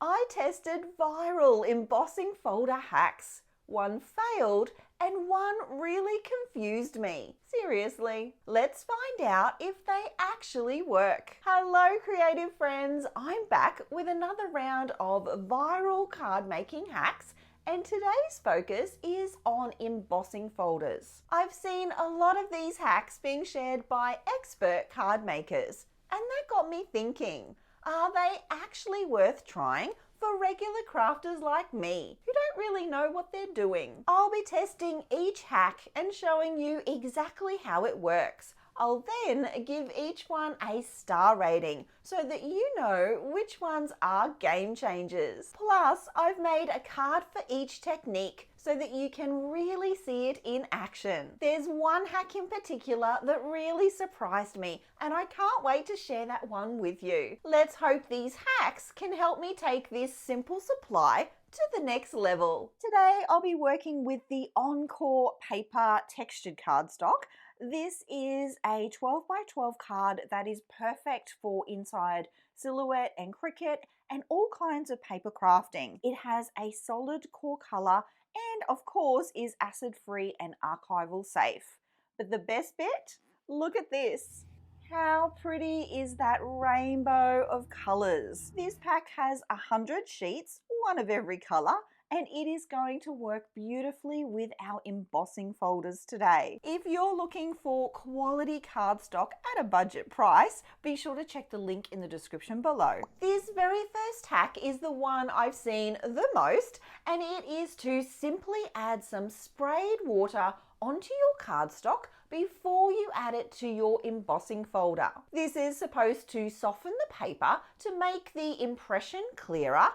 I tested viral embossing folder hacks. One failed and one really confused me. Seriously, let's find out if they actually work. Hello creative friends, I'm back with another round of viral card making hacks, and today's focus is on embossing folders. I've seen a lot of these hacks being shared by expert card makers, and that got me thinking, are they actually worth trying for regular crafters like me who don't really know what they're doing? I'll be testing each hack and showing you exactly how it works. I'll then give each one a star rating so that you know which ones are game changers. Plus, I've made a card for each technique so that you can really see it in action. There's one hack in particular that really surprised me, and I can't wait to share that one with you. Let's hope these hacks can help me take this simple supply to the next level. Today, I'll be working with the Encore paper textured cardstock. This is a 12 by 12 card that is perfect for inside silhouette and cricket and all kinds of paper crafting. It has a solid core color and of course is acid free and archival safe. But the best bit? Look at this. How pretty is that rainbow of colors? This pack has 100 sheets, one of every color, and it is going to work beautifully with our embossing folders today. If you're looking for quality cardstock at a budget price, be sure to check the link in the description below. This very first hack is the one I've seen the most, and it is to simply add some sprayed water onto your cardstock before you add it to your embossing folder. This is supposed to soften the paper to make the impression clearer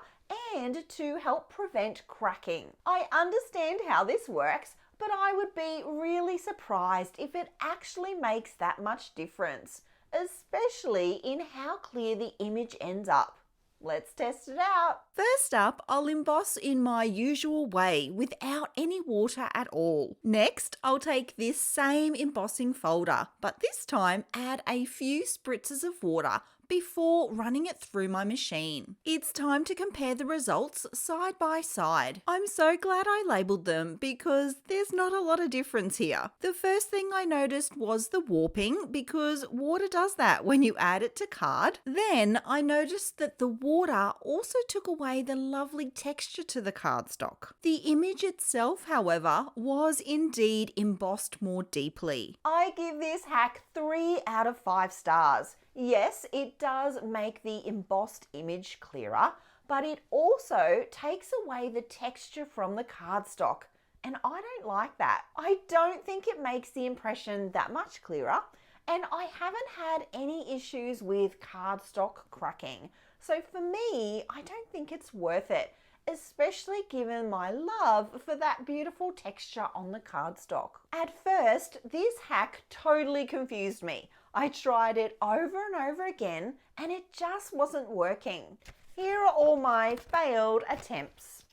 and to help prevent cracking. I understand how this works, but I would be really surprised if it actually makes that much difference, especially in how clear the image ends up. Let's test it out. First up, I'll emboss in my usual way without any water at all. Next, I'll take this same embossing folder, but this time add a few spritzes of water before running it through my machine. It's time to compare the results side by side. I'm so glad I labelled them because there's not a lot of difference here. The first thing I noticed was the warping because water does that when you add it to card. Then I noticed that the water also took away the lovely texture to the cardstock. The image itself, however, was indeed embossed more deeply. I give this hack 3 out of 5 stars. Yes, it does make the embossed image clearer, but it also takes away the texture from the cardstock, and I don't like that. I don't think it makes the impression that much clearer, and I haven't had any issues with cardstock cracking. So for me, I don't think it's worth it, especially given my love for that beautiful texture on the cardstock. At first, this hack totally confused me. I tried it over and over again and it just wasn't working. Here are all my failed attempts.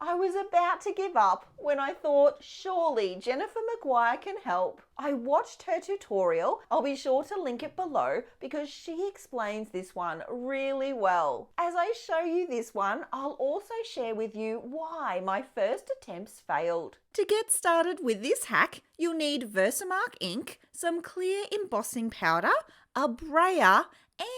I was about to give up when I thought surely Jennifer Maguire can help. I watched her tutorial. I'll be sure to link it below because she explains this one really well. As I show you this one, I'll also share with you why my first attempts failed. To get started with this hack, you'll need Versamark ink, some clear embossing powder, a brayer,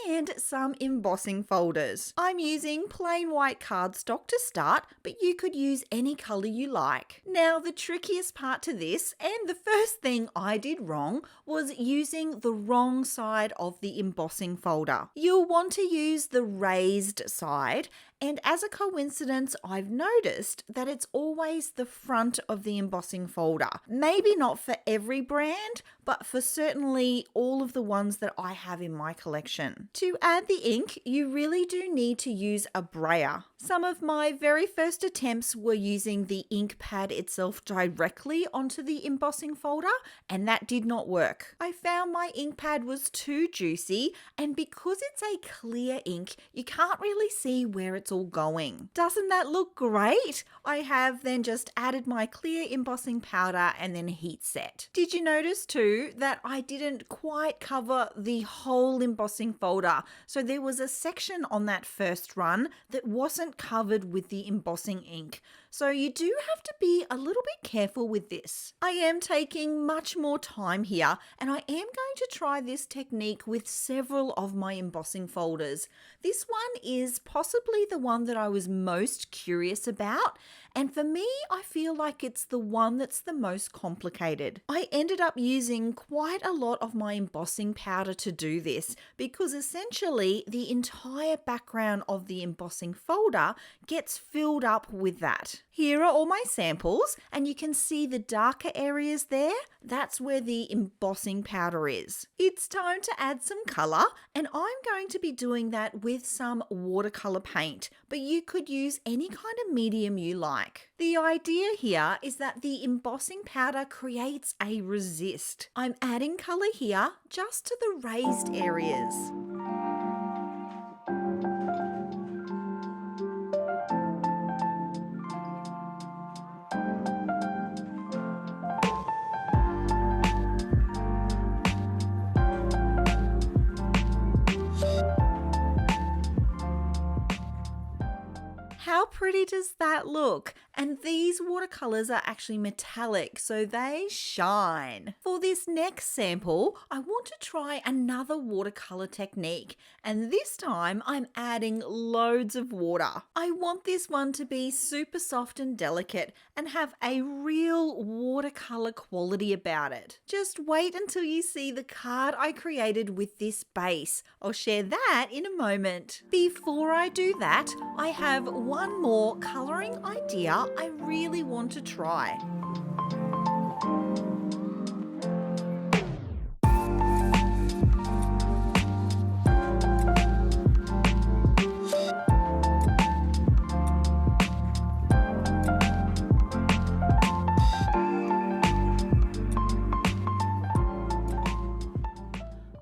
and some embossing folders. I'm using plain white cardstock to start, but you could use any colour you like. Now, the trickiest part to this, and the first thing I did wrong, was using the wrong side of the embossing folder. You'll want to use the raised side, and as a coincidence, I've noticed that it's always the front of the embossing folder. Maybe not for every brand, but for certainly all of the ones that I have in my collection. To add the ink, you really do need to use a brayer. Some of my very first attempts were using the ink pad itself directly onto the embossing folder, and that did not work. I found my ink pad was too juicy, and because it's a clear ink, you can't really see where it's all going. Doesn't that look great? I have then just added my clear embossing powder and then heat set. Did you notice too that I didn't quite cover the whole embossing folder? So there was a section on that first run that wasn't covered with the embossing ink. So you do have to be a little bit careful with this. I am taking much more time here, and I am going to try this technique with several of my embossing folders. This one is possibly the one that I was most curious about, and for me, I feel like it's the one that's the most complicated. I ended up using quite a lot of my embossing powder to do this because essentially the entire background of the embossing folder gets filled up with that. Here are all my samples, and you can see the darker areas there. That's where the embossing powder is. It's time to add some colour, and I'm going to be doing that with some watercolour paint, but you could use any kind of medium you like. The idea here is that the embossing powder creates a resist. I'm adding colour here just to the raised areas. How pretty does that look? And these watercolours are actually metallic, so they shine. For this next sample, I want to try another watercolour technique, and this time I'm adding loads of water. I want this one to be super soft and delicate and have a real watercolour quality about it. Just wait until you see the card I created with this base. I'll share that in a moment. Before I do that, I have one more colouring idea I really want to try.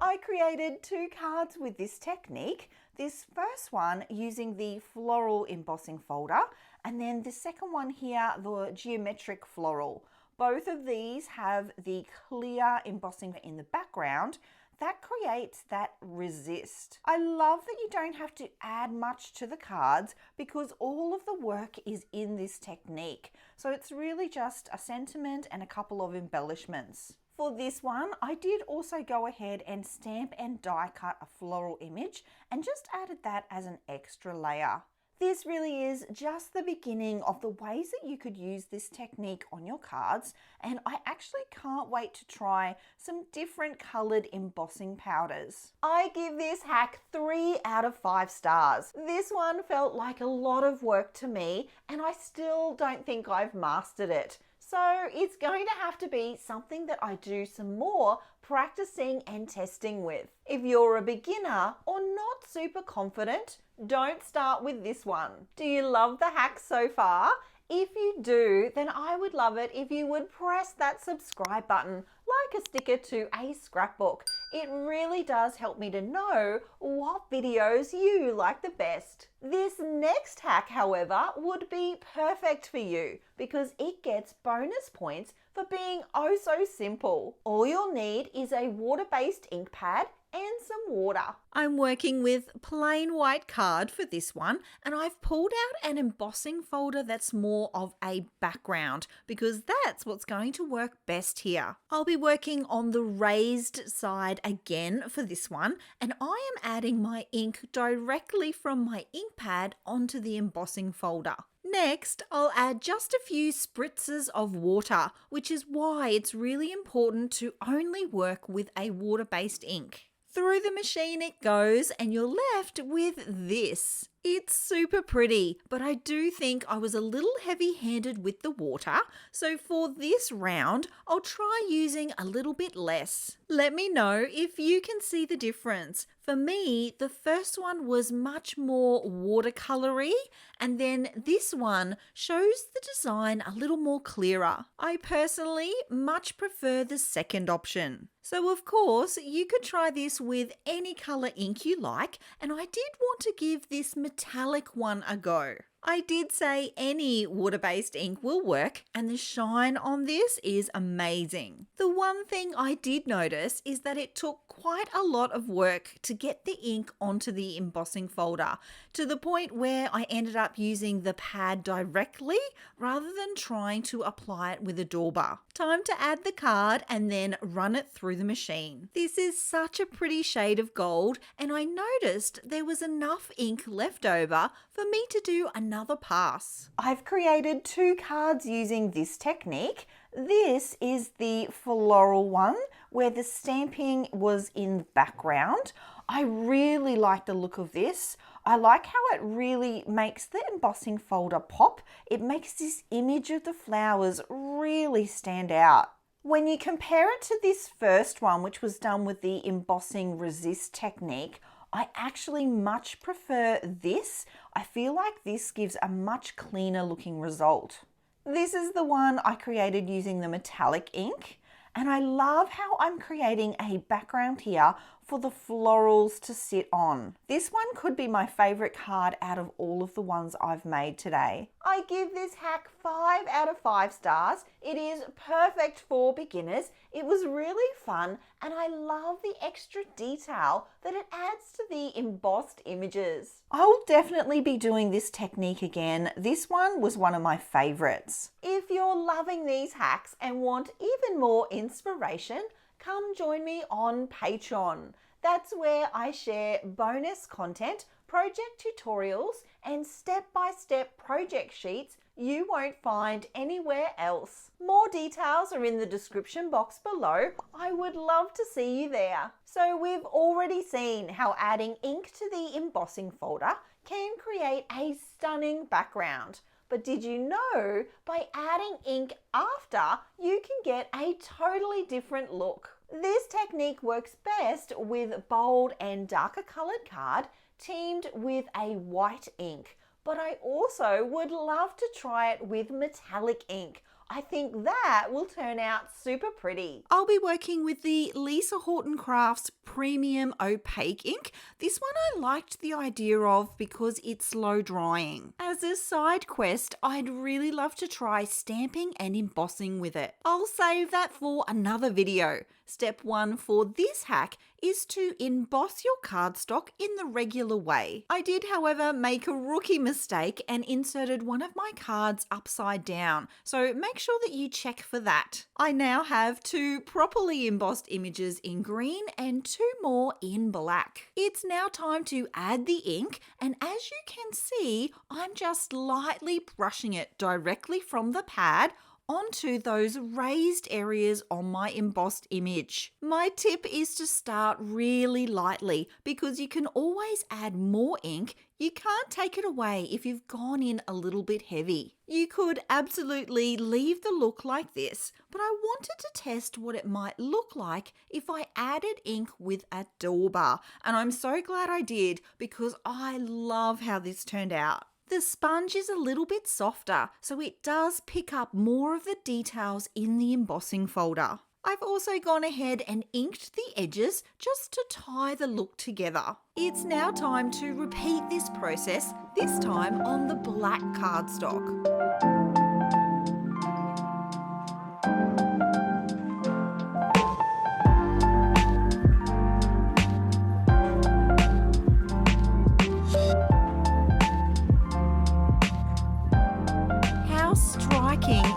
I created two cards with this technique. This first one using the floral embossing folder, and then the second one here, the geometric floral. Both of these have the clear embossing in the background that creates that resist. I love that you don't have to add much to the cards because all of the work is in this technique. So it's really just a sentiment and a couple of embellishments. For this one, I did also go ahead and stamp and die cut a floral image and just added that as an extra layer. This really is just the beginning of the ways that you could use this technique on your cards, and I actually can't wait to try some different coloured embossing powders. I give this hack 3 out of 5 stars. This one felt like a lot of work to me, and I still don't think I've mastered it. So it's going to have to be something that I do some more practicing and testing with. If you're a beginner or not super confident, don't start with this one. Do you love the hack so far? If you do, then I would love it if you would press that subscribe button like a sticker to a scrapbook. It really does help me to know what videos you like the best. This next hack, however, would be perfect for you because it gets bonus points for being oh so simple. All you'll need is a water-based ink pad and some water. I'm working with plain white card for this one, and I've pulled out an embossing folder that's more of a background because that's what's going to work best here. I'll be working on the raised side again for this one, and I am adding my ink directly from my ink pad onto the embossing folder. Next, I'll add just a few spritzes of water, which is why it's really important to only work with a water-based ink. Through the machine it goes and you're left with this. It's super pretty, but I do think I was a little heavy-handed with the water, so for this round, I'll try using a little bit less. Let me know if you can see the difference. For me, the first one was much more watercolory, and then this one shows the design a little more clearer. I personally much prefer the second option. So of course, you could try this with any colour ink you like, and I did want to give this metallic one a go. I did say any water-based ink will work, and the shine on this is amazing. The one thing I did notice is that it took quite a lot of work to get the ink onto the embossing folder, to the point where I ended up using the pad directly rather than trying to apply it with a dauber. Time to add the card and then run it through the machine. This is such a pretty shade of gold, and I noticed there was enough ink left over for me to do another pass. I've created 2 cards using this technique. This is the floral one where the stamping was in the background. I really like the look of this. I like how it really makes the embossing folder pop. It makes this image of the flowers really stand out. When you compare it to this first one, which was done with the embossing resist technique, I actually much prefer this. I feel like this gives a much cleaner looking result. This is the one I created using the metallic ink, and I love how I'm creating a background here for the florals to sit on. This one could be my favorite card out of all of the ones I've made today. I give this hack 5 out of 5 stars. It is perfect for beginners. It was really fun, and I love the extra detail that it adds to the embossed images. I will definitely be doing this technique again. This one was one of my favorites. If you're loving these hacks and want even more inspiration, come join me on Patreon. That's where I share bonus content, project tutorials, and step-by-step project sheets you won't find anywhere else. More details are in the description box below. I would love to see you there. So we've already seen how adding ink to the embossing folder can create a stunning background. But did you know by adding ink after, you can get a totally different look? This technique works best with bold and darker colored card teamed with a white ink, but I also would love to try it with metallic ink. I think that will turn out super pretty. I'll be working with the Lisa Horton Crafts Premium Opaque ink. This one I liked the idea of because it's slow drying. As a side quest, I'd really love to try stamping and embossing with it. I'll save that for another video. Step 1 for this hack is to emboss your cardstock in the regular way. I did, however, make a rookie mistake and inserted one of my cards upside down, so make sure that you check for that. I now have 2 properly embossed images in green and 2 more in black. It's now time to add the ink, and as you can see, I'm just lightly brushing it directly from the pad onto those raised areas on my embossed image. My tip is to start really lightly because you can always add more ink. You can't take it away if you've gone in a little bit heavy. You could absolutely leave the look like this, but I wanted to test what it might look like if I added ink with a dauber, and I'm so glad I did because I love how this turned out. The sponge is a little bit softer, so it does pick up more of the details in the embossing folder. I've also gone ahead and inked the edges just to tie the look together. It's now time to repeat this process, this time on the black cardstock.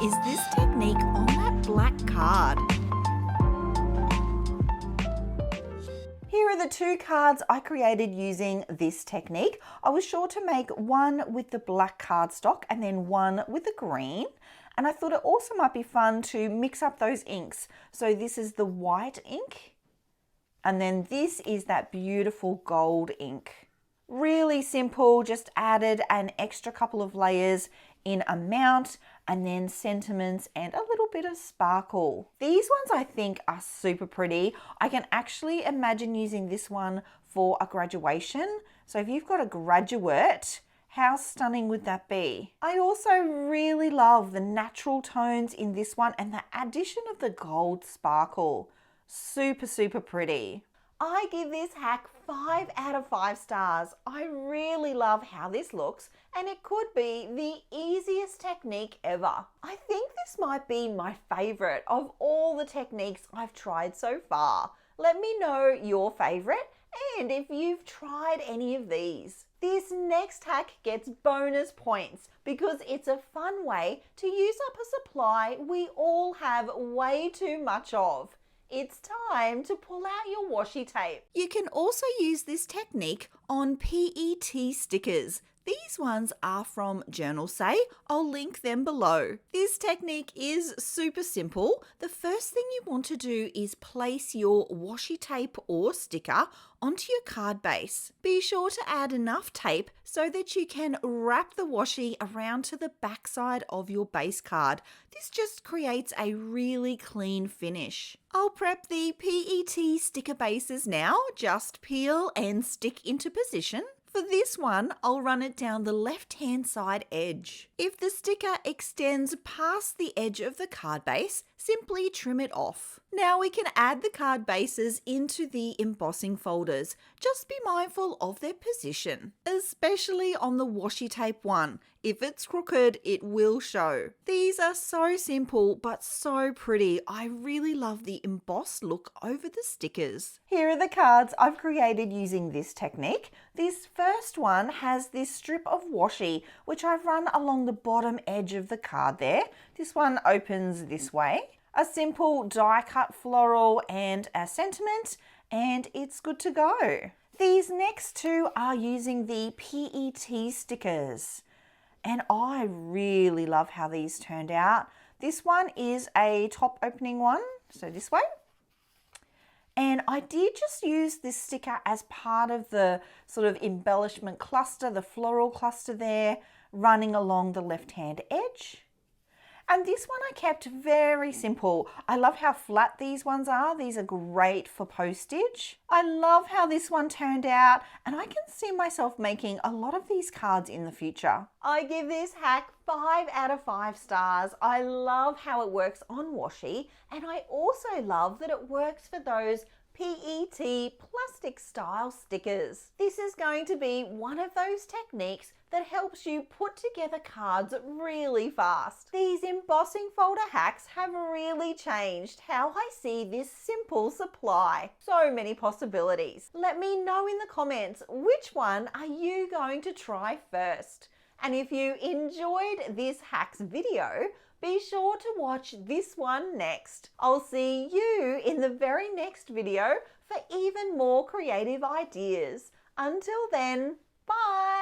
Is this technique on that black card? Here are the 2 cards I created using this technique. I was sure to make one with the black cardstock and then one with the green. And I thought it also might be fun to mix up those inks. So this is the white ink, and then this is that beautiful gold ink. Really simple, just added an extra couple of layers in a mount, and then sentiments and a little bit of sparkle. These ones I think are super pretty. I can actually imagine using this one for a graduation. So if you've got a graduate, how stunning would that be? I also really love the natural tones in this one and the addition of the gold sparkle. Super, super pretty. I give this hack 5 out of 5 stars. I really love how this looks, and it could be the easiest technique ever. I think this might be my favorite of all the techniques I've tried so far. Let me know your favorite and if you've tried any of these. This next hack gets bonus points because it's a fun way to use up a supply we all have way too much of. It's time to pull out your washi tape. You can also use this technique on PET stickers. These ones are from Journalsay. I'll link them below. This technique is super simple. The first thing you want to do is place your washi tape or sticker onto your card base. Be sure to add enough tape so that you can wrap the washi around to the backside of your base card. This just creates a really clean finish. I'll prep the PET sticker bases now. Just peel and stick into position. For this one, I'll run it down the left-hand side edge. If the sticker extends past the edge of the card base, simply trim it off. Now we can add the card bases into the embossing folders. Just be mindful of their position, especially on the washi tape one. If it's crooked, it will show. These are so simple but so pretty. I really love the embossed look over the stickers. Here are the cards I've created using this technique. This first one has this strip of washi which I've run along the bottom edge of the card there. This one opens this way. A simple die cut floral and a sentiment, and it's good to go. These next two are using the PET stickers, and I really love how these turned out. This one is a top opening one, so this way. And I did just use this sticker as part of the sort of embellishment cluster, the floral cluster there, running along the left-hand edge. And this one I kept very simple. I love how flat these ones are. These are great for postage. I love how this one turned out, and I can see myself making a lot of these cards in the future. I give this hack 5 out of 5 stars. I love how it works on washi, and I also love that it works for those PET plastic style stickers. This is going to be one of those techniques that helps you put together cards really fast. These embossing folder hacks have really changed how I see this simple supply. So many possibilities. Let me know in the comments which one are you going to try first. And if you enjoyed this hacks video, be sure to watch this one next. I'll see you in the very next video for even more creative ideas. Until then, bye!